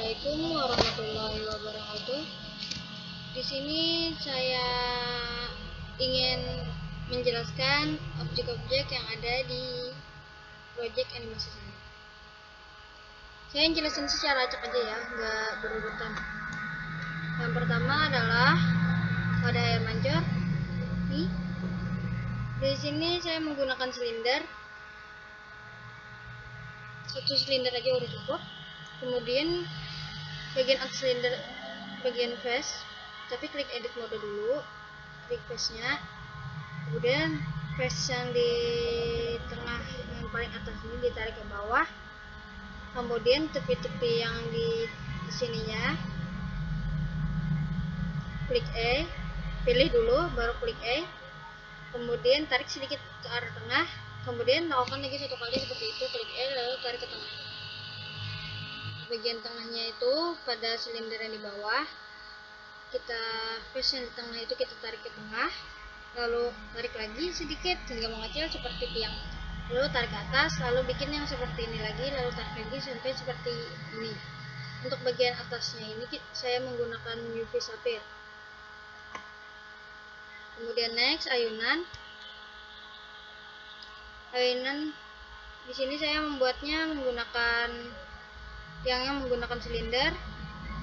Assalamualaikum warahmatullahi wabarakatuh. Di sini saya ingin menjelaskan objek-objek yang ada di proyek animasi saya. Saya jelasin secara acak aja ya, nggak berurutan. Yang pertama adalah pada air mancur. Nih, di sini saya menggunakan silinder. Satu silinder aja udah cukup. Kemudian bagian atas silinder, bagian face, tapi klik edit mode dulu, klik face nya, kemudian face yang di tengah yang paling atas ini ditarik ke bawah, kemudian tepi-tepi yang di sininya klik E, pilih dulu baru klik E, kemudian tarik sedikit ke arah tengah, kemudian lakukan lagi satu kali seperti itu, klik E lalu tarik ke tengah. Bagian tengahnya itu pada silinder yang di bawah, kita face yang di tengah itu kita tarik ke tengah, lalu tarik lagi sedikit hingga mengecil seperti tiang, lalu tarik ke atas, lalu bikin yang seperti ini lagi, lalu tarik lagi sampai seperti ini. Untuk bagian atasnya ini saya menggunakan UV Sapphire. Kemudian next ayunan di sini saya membuatnya menggunakan tiangnya menggunakan silinder,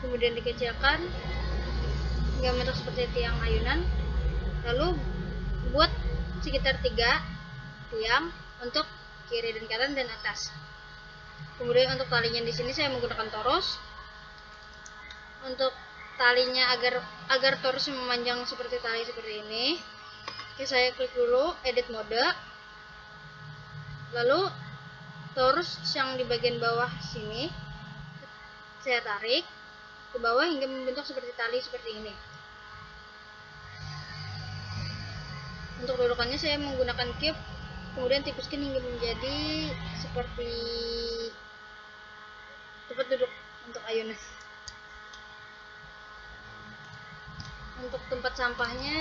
kemudian dikecilkan hingga bentuk seperti tiang ayunan, lalu buat sekitar 3 tiang untuk kiri dan kanan dan atas. Kemudian untuk talinya di sini saya menggunakan torus. Untuk talinya agar torus memanjang seperti tali seperti ini, oke, saya klik dulu edit mode, lalu torus yang di bagian bawah sini saya tarik ke bawah hingga membentuk seperti tali seperti ini. Untuk dudukannya saya menggunakan cube, kemudian tipuskan hingga menjadi seperti tempat duduk untuk ayunan. Untuk tempat sampahnya,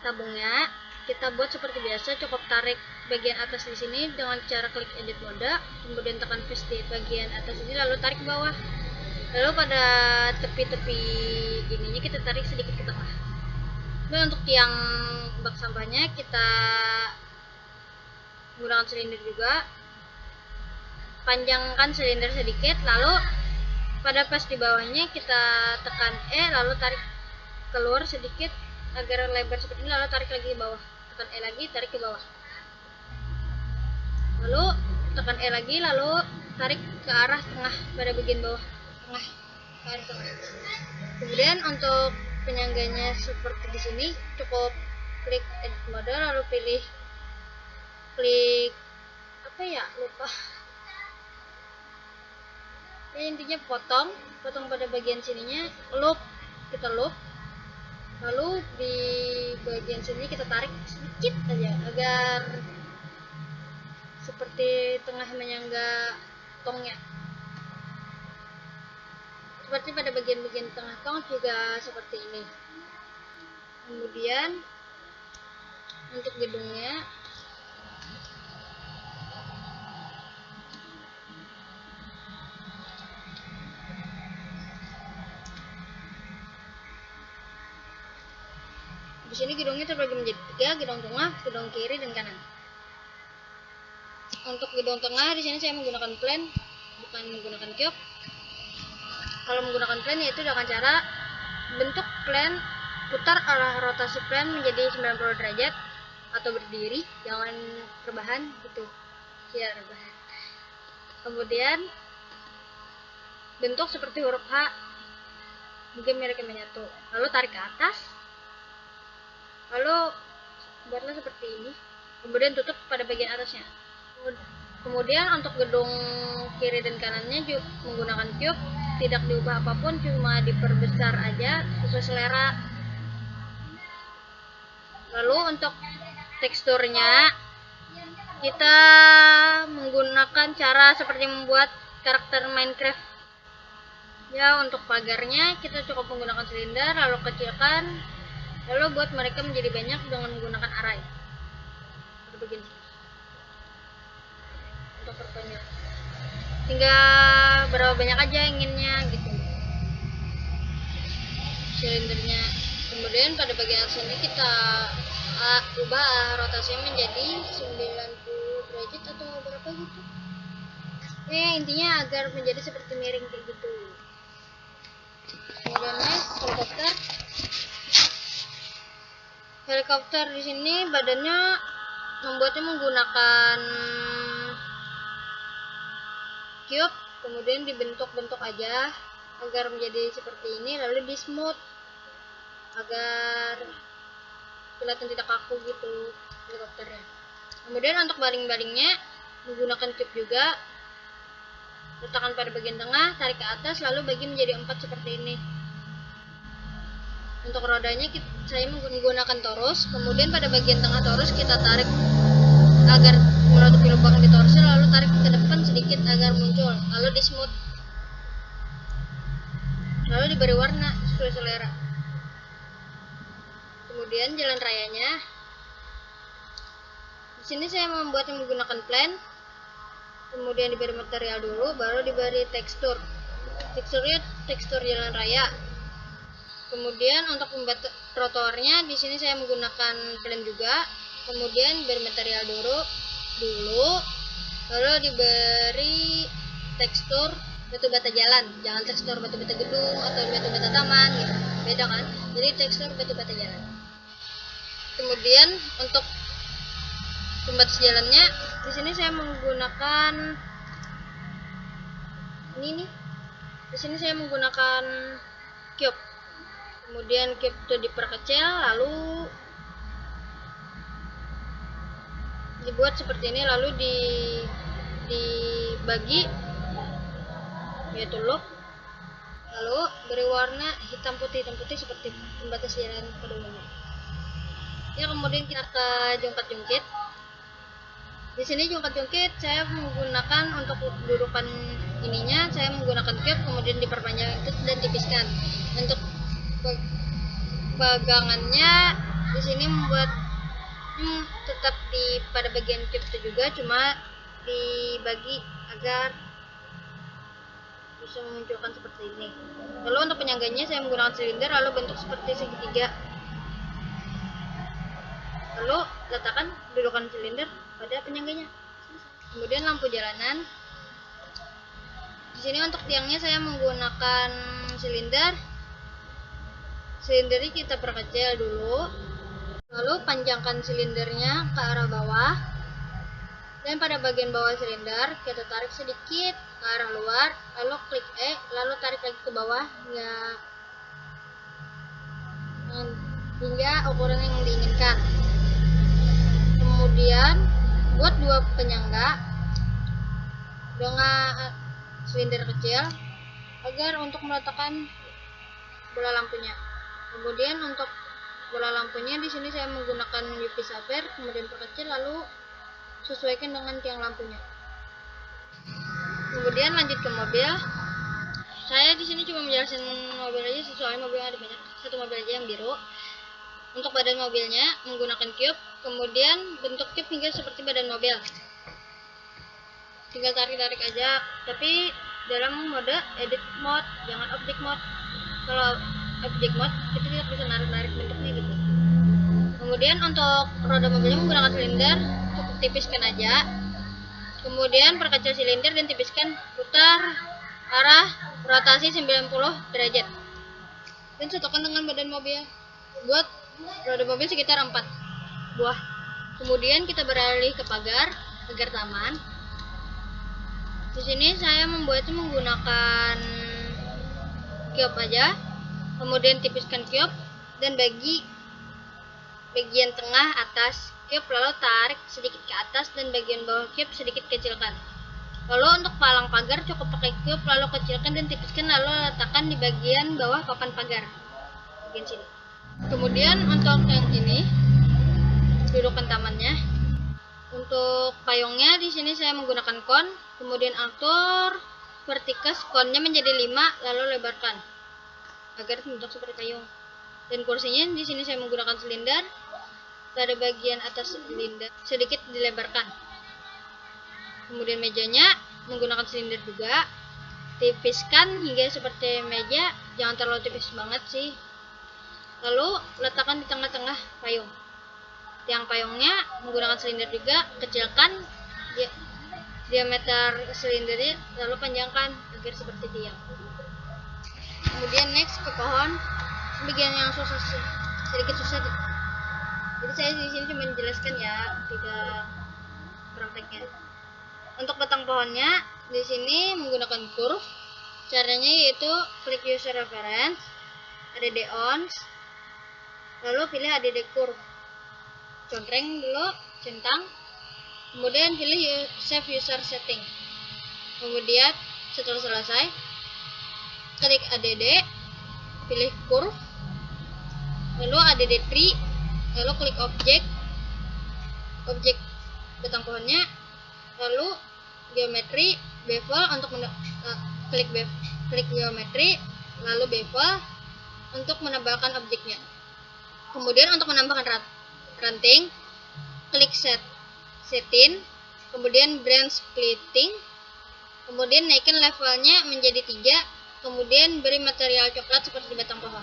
tabungnya kita buat seperti biasa, cukup tarik bagian atas di sini dengan cara klik edit mode, kemudian tekan paste di bagian atas ini lalu tarik ke bawah. Lalu pada tepi-tepi ininya kita tarik sedikit ke tengah. Dan untuk tiang bak sampahnya kita menggunakan silinder juga. Panjangkan silinder sedikit, lalu pada pas di bawahnya kita tekan E lalu tarik keluar sedikit agar lebar seperti ini, lalu tarik lagi ke bawah, tekan E lagi, tarik ke bawah, lalu tekan E lagi, lalu tarik ke arah tengah pada bagian bawah, tengah ke arah tengah. Kemudian untuk penyangganya seperti di sini cukup klik edit mode lalu klik apa ya, lupa ya, intinya potong pada bagian sininya, kita loop, lalu di bagian sini kita tarik sedikit aja agar seperti tengah menyangga tongnya. Seperti pada bagian-bagian tengah tong juga seperti ini. Kemudian untuk gedungnya di sini gedungnya terbagi menjadi 3, gedung tengah, gedung kiri dan kanan. Untuk gedung tengah di sini saya menggunakan plan, bukan menggunakan cube. Kalau menggunakan plan yaitu dengan cara bentuk plan, putar arah rotasi plan menjadi 90 derajat atau berdiri, jangan rebahan gitu. Ya, rebahan. Kemudian bentuk seperti huruf H, mungkin mereka menyatu. Lalu tarik ke atas, lalu buatlah seperti ini, kemudian tutup pada bagian atasnya. Kemudian untuk gedung kiri dan kanannya juga menggunakan cube, tidak diubah apapun, cuma diperbesar aja sesuai selera. Lalu untuk teksturnya kita menggunakan cara seperti membuat karakter Minecraft ya. Untuk pagarnya kita cukup menggunakan silinder lalu kecilkan, lalu buat mereka menjadi banyak dengan menggunakan array. Begini untuk perpanjang. tinggal berapa banyak aja inginnya gitu silindernya. Kemudian pada bagian sini kita ubah rotasinya menjadi 90 derajat atau berapa gitu. Intinya agar menjadi seperti miring kayak gitu. Kemudian next helikopter di sini badannya membuatnya menggunakan cube, kemudian dibentuk-bentuk aja agar menjadi seperti ini, lalu di smooth agar kelihatan tidak kaku gitu helikopternya. Kemudian untuk baling-balingnya menggunakan cube juga, letakkan pada bagian tengah, tarik ke atas, lalu bagi menjadi 4 seperti ini. Untuk rodanya saya menggunakan torus, kemudian pada bagian tengah torus kita tarik agar menutupi lubang di torusnya, lalu tarik ke depan sedikit agar muncul, lalu di smooth, lalu diberi warna sesuai selera. Kemudian jalan rayanya, di sini saya membuatnya menggunakan plan, kemudian diberi material dulu, baru diberi tekstur. Teksturnya tekstur jalan raya. Kemudian untuk membuat trotoarnya, di sini saya menggunakan plan juga, kemudian diberi material dulu, lalu diberi tekstur batu bata jalan, jangan tekstur batu bata gedung atau batu bata taman gitu, beda kan? Jadi tekstur batu bata jalan. Kemudian untuk pembatas jalannya, di sini saya menggunakan ini nih. Di sini saya menggunakan cube. Kemudian cube itu diperkecil, lalu dibuat seperti ini, lalu dibagi yaitu loop, lalu beri warna hitam putih seperti pembatas jalan pada umumnya. Ya, kemudian kita ke jungkat-jungkit. Di sini jungkat-jungkit saya menggunakan untuk dudukan ininya, saya menggunakan cube, kemudian diperpanjang dan tipiskan. Untuk pegangannya di sini membuat tetap pada bagian cube itu juga, cuma dibagi agar bisa memunculkan seperti ini. Lalu untuk penyangganya saya menggunakan silinder, lalu bentuk seperti segitiga. Lalu letakkan dudukan silinder pada penyangganya. Kemudian lampu jalanan. Di sini untuk tiangnya saya menggunakan silinder. Silindernya kita perkecil dulu. Lalu panjangkan silindernya ke arah bawah. Dan pada bagian bawah silinder kita tarik sedikit ke arah luar, lalu klik E, lalu tarik lagi ke bawah hingga ukuran yang diinginkan. Kemudian buat 2 penyangga dengan silinder kecil agar untuk meletakkan bola lampunya. Kemudian untuk bola lampunya di sini saya menggunakan UV saber, kemudian perkecil, lalu sesuaikan dengan tiang lampunya. Kemudian lanjut ke mobil. Saya di sini cuma menjelaskan mobil aja, soalnya mobilnya ada banyak. Satu mobil aja yang biru. Untuk badan mobilnya menggunakan cube, kemudian bentuk cube hingga seperti badan mobil. Tinggal tarik-tarik aja, tapi dalam mode edit mode, jangan object mode. Kalau object mode kita tidak bisa narik-narik bentuknya gitu. Kemudian untuk roda mobilnya menggunakan silinder, cukup tipiskan aja. Kemudian perkecil silinder dan tipiskan, putar arah rotasi 90 derajat. Dan satukan dengan badan mobil. Buat roda mobil sekitar 4 buah. Kemudian kita beralih ke pagar taman. Di sini saya membuatnya menggunakan cube aja. Kemudian tipiskan cube dan bagi bagian tengah atas cube, lalu tarik sedikit ke atas dan bagian bawah cube sedikit kecilkan. Lalu untuk palang pagar cukup pakai cube, lalu kecilkan dan tipiskan, lalu letakkan di bagian bawah papan pagar, bagian sini. Kemudian untuk yang ini dudukan tamannya. Untuk payungnya di sini saya menggunakan kon, kemudian atur vertikas konnya menjadi 5, lalu lebarkan agar bentuk seperti payung. Dan kursinya di sini saya menggunakan silinder. Pada bagian atas silinder sedikit dilebarkan. Kemudian mejanya menggunakan silinder juga. Tipiskan hingga seperti meja, jangan terlalu tipis banget sih. Lalu letakkan di tengah-tengah payung. Tiang payungnya menggunakan silinder juga, kecilkan diameter silindernya, lalu panjangkan agar seperti tiang. Kemudian next ke pohon, bagian yang sedikit susah. Jadi saya di sini cuma menjelaskan ya, tidak prakteknya. Untuk batang pohonnya di sini menggunakan curve. Caranya yaitu klik user reference, add ons, lalu pilih add curve. Contreng dulu, centang. Kemudian pilih save user setting. Kemudian setelah selesai, klik add, pilih curve, lalu add tree, lalu klik objek batang pohonnya, lalu geometri bevel untuk klik geometri, lalu bevel untuk menebalkan objeknya. Kemudian untuk menambahkan ranting, klik setting, kemudian branch splitting, kemudian naikkan levelnya menjadi 3, kemudian beri material coklat seperti di batang pohon.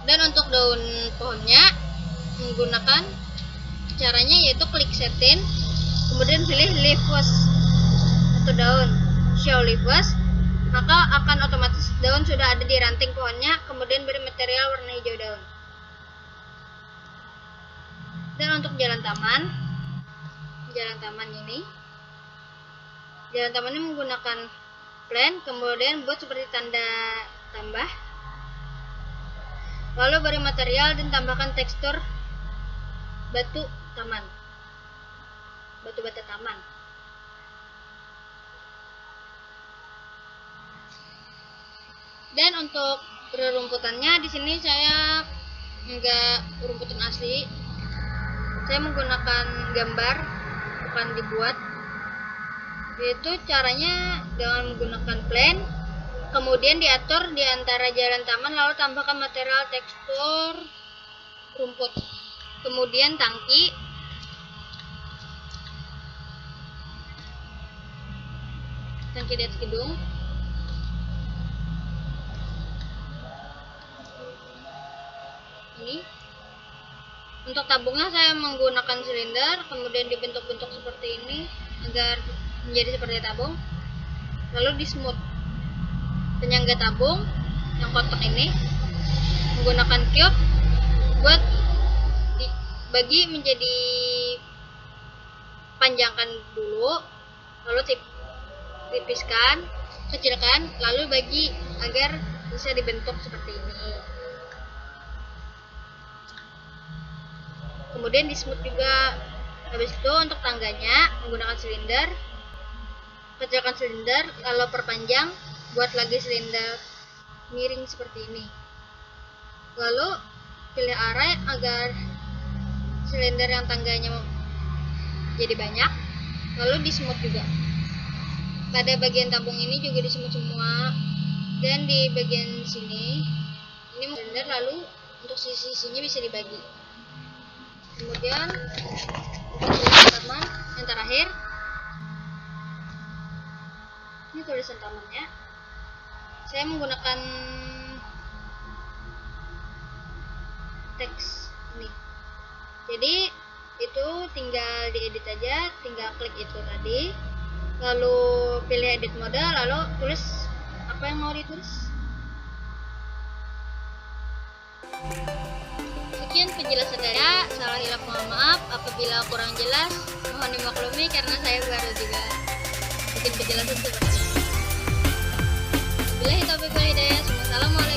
Dan untuk daun pohonnya menggunakan caranya yaitu klik setting, kemudian pilih leaves atau daun, show leaves, maka akan otomatis daun sudah ada di ranting pohonnya. Kemudian beri material warna hijau daun. Dan untuk jalan taman tamannya menggunakan plan, kemudian buat seperti tanda tambah, lalu beri material dan tambahkan tekstur batu bata taman. Dan untuk rerumputannya di sini saya enggak rumputan asli, saya menggunakan gambar, bukan dibuat. Yaitu caranya dengan menggunakan plan, kemudian diatur di antara jalan taman, lalu tambahkan material tekstur rumput. Kemudian tangki, di atas gedung. Ini untuk tabungnya saya menggunakan silinder, kemudian dibentuk-bentuk seperti ini agar menjadi seperti tabung, lalu di smooth. Penyangga tabung yang kotak ini menggunakan cube buat dibagi menjadi, panjangkan dulu, lalu tipiskan, kecilkan, lalu bagi agar bisa dibentuk seperti ini. Kemudian di smooth juga. Habis itu untuk tangganya menggunakan silinder, kecilkan silinder, lalu perpanjang, buat lagi silinder miring seperti ini. Lalu pilih array agar silinder yang tangganya jadi banyak, lalu di smooth juga. Pada bagian tabung ini juga di smooth semua, dan di bagian sini ini silinder, lalu untuk sisi-sisinya bisa dibagi. Kemudian untuk taman yang terakhir, ini tulisan tamannya. Saya menggunakan teks ini. Jadi itu tinggal diedit aja, tinggal klik itu tadi, lalu pilih edit mode, lalu tulis apa yang mau ditulis. Sekian penjelasan saya, salah hilap mohon maaf, apabila kurang jelas mohon dimaklumi karena saya baru juga bikin penjelasan seperti ini. Bila itu hidayah, assalamualaikum.